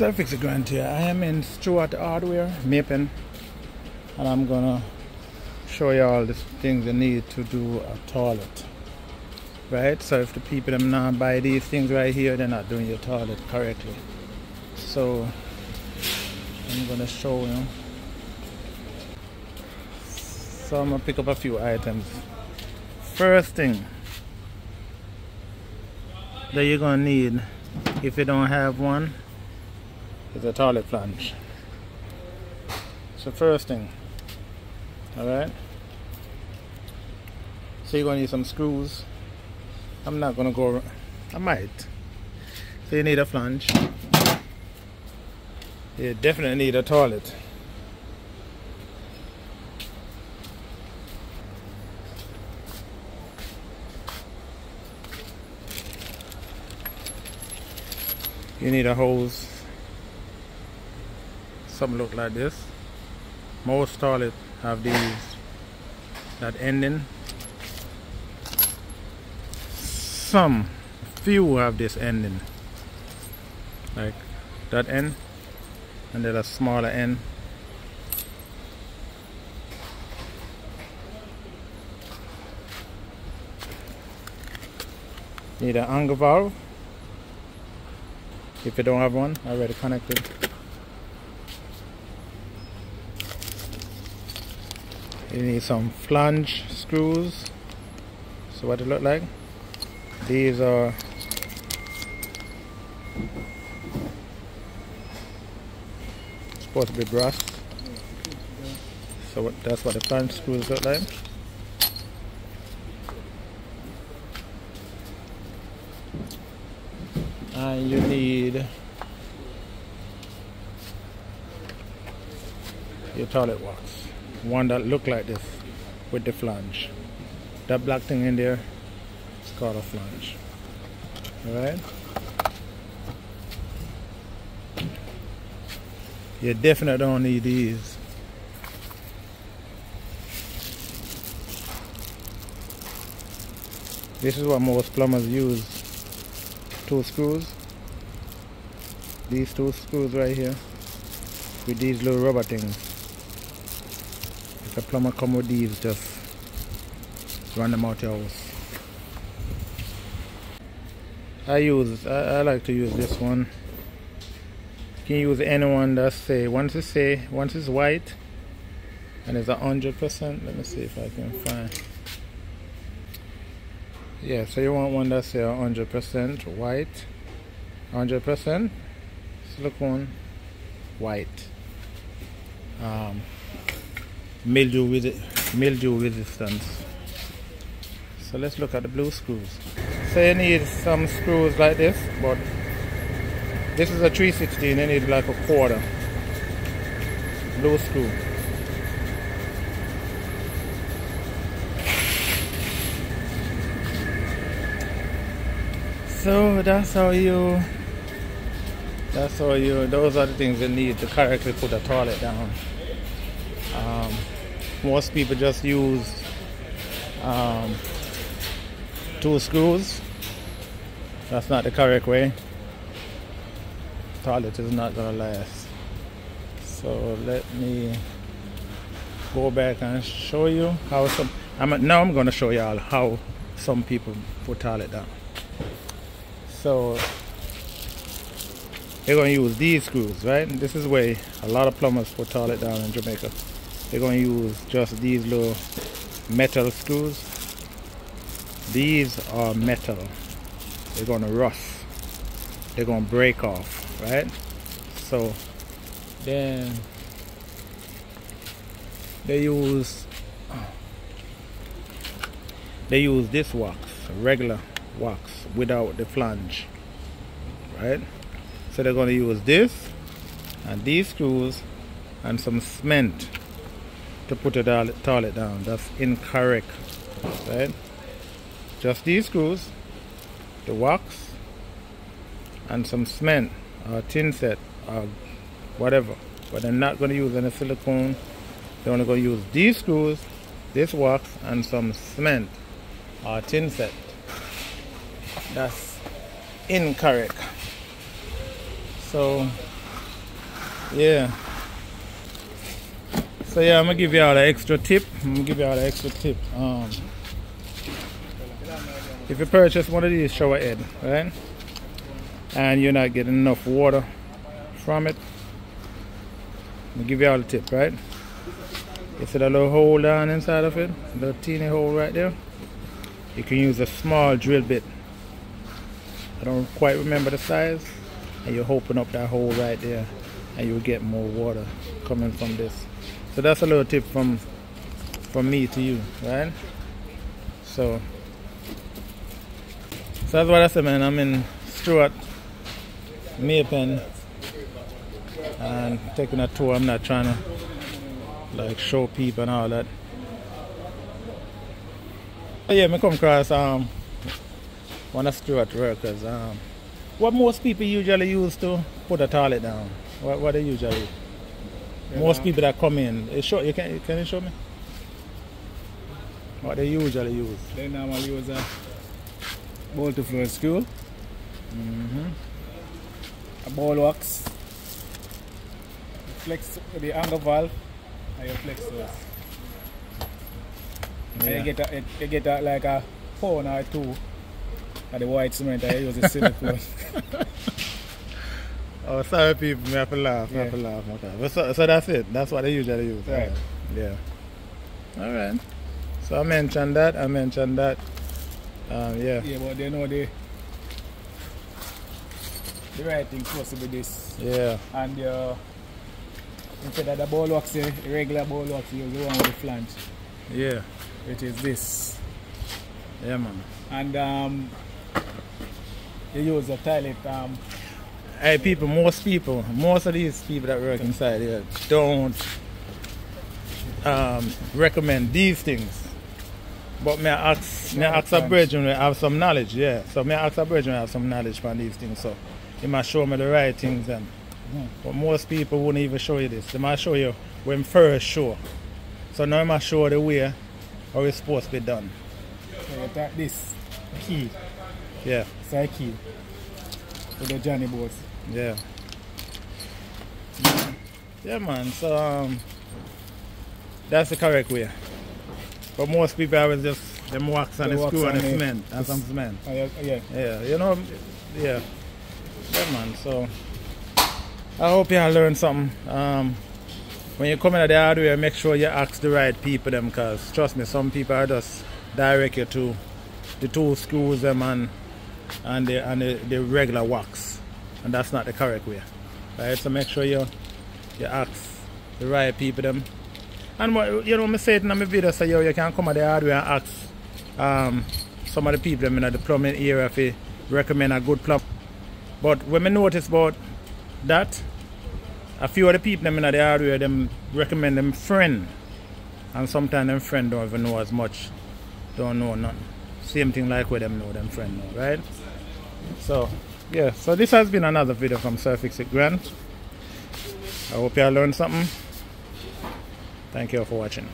Flier Fix Grant here. I am in Stewart Hardware, Mapen, and I'm gonna show you all the things you need to do a toilet. Right? So if the people them not buy these things right here, they're not doing your toilet correctly. So I'm gonna show you. So I'm gonna pick up a few items. First thing that you're gonna need, if you don't have one, is a toilet flange. It's the first thing. Alright? So you're gonna need some screws. I'm not gonna go, I might. So you need a flange. You definitely need a toilet. You need a hose. Something look like this. Most toilets have these, that ending. Some few have this ending, like that end, and then a smaller end. Need an angle valve if you don't have one already connected. You need some flange screws. So what it look like? These are supposed to be brass. So that's what the flange screws look like. And you need your toilet wax. One that look like this with the flange. That black thing in there is called a flange. Alright? You definitely don't need these. This is what most plumbers use. 2 screws. These 2 screws right here with these little rubber things. If a plumber come with these, just run them out your house. I like to use this one. You can use any one that once it's white and it's 100%. Let me see if I can find. Yeah, so you want one that say 100% white, 100% silicone, white. Mildew resistance. So let's look at the blue screws. So you need some screws like this, but this is a 316. You need like a quarter blue screw. So those are the things you need to correctly put a toilet down. Most people just use 2 screws. That's not the correct way. Toilet is not gonna last. So let me go back and show you how now I'm gonna show y'all how some people put toilet down. So they're gonna use these screws, right? This is where a lot of plumbers put toilet down in Jamaica. They're going to use just these little metal screws. These are metal. They're going to rust. They're going to break off, right? So then they use this wax, regular wax without the flange, right? So they're going to use this and these screws and some cement to put the toilet down. That's incorrect, right? Just these screws, the wax, and some cement or tin set or whatever. But they're not going to use any silicone. They're only going to use these screws, this wax, and some cement or tin set. That's incorrect. So Yeah. So yeah, I'm gonna give you all an extra tip. If you purchase one of these Showerhead, right, and you're not getting enough water from it, I'll give you all the tip, right? You see that little hole down inside of it? A little teeny hole right there? You can use a small drill bit. I don't quite remember the size. And you open up that hole right there and you'll get more water coming from this. So that's a little tip from me to you, right? So that's what I said, man. I'm in Stewart, Pen, and taking a tour. I'm not trying to like show people and all that. But yeah, I come across one of Stewart workers. What most people usually use to put a toilet down. What they usually. Most people that come in, can you show me? What they usually use? They normally use a bowl to Flier Screws, a ball wax, flex the angle valve, and you flex those. Yeah. And you get like a pound or two of the white cement, and you use a silicone. Oh, sorry people, I have to laugh. Okay. So that's it. That's what they usually use. Right. Yeah. Alright. So I mentioned that. Yeah. Yeah, but they know the right thing supposed to be this. Yeah. And instead of the ball wax, the regular ball wax, you use the one with the flange. Yeah. Which is this. Yeah, man. And you use the toilet. Hey people, most of these people that work inside here don't recommend these things. But may I ask a brethren to have some knowledge, yeah. So may I ask a brethren to have some knowledge on these things. So he might show me the right things then. But most people wouldn't even show you this. They might show you when first show. So now I might show the way how it's supposed to be done. So you take this key. Yeah. It's a key. With the Johnny boats. Yeah. Yeah, man. So that's the correct way. But most people have just them wax and the screw and the cement and some cement. Yeah. You know. Yeah. Yeah, man. So I hope you learned something. When you come in at the hardware, make sure you ask the right people them, because trust me, some people are just direct you to the two screws them and the regular wax. And that's not the correct way, right? So make sure you ask the right people them. And you know, I say it in my video, so you can come at the hardware and ask some of the people them in the plumbing area if they recommend a good plumb. But when I notice about that, a few of the people them in the hardware them recommend them friend, and sometimes them friend don't even know as much, don't know nothing. Same thing like where them know them friend know, right? So yeah, so this has been another video from Sir Fix It Grant. I hope you all learned something. Thank you all for watching.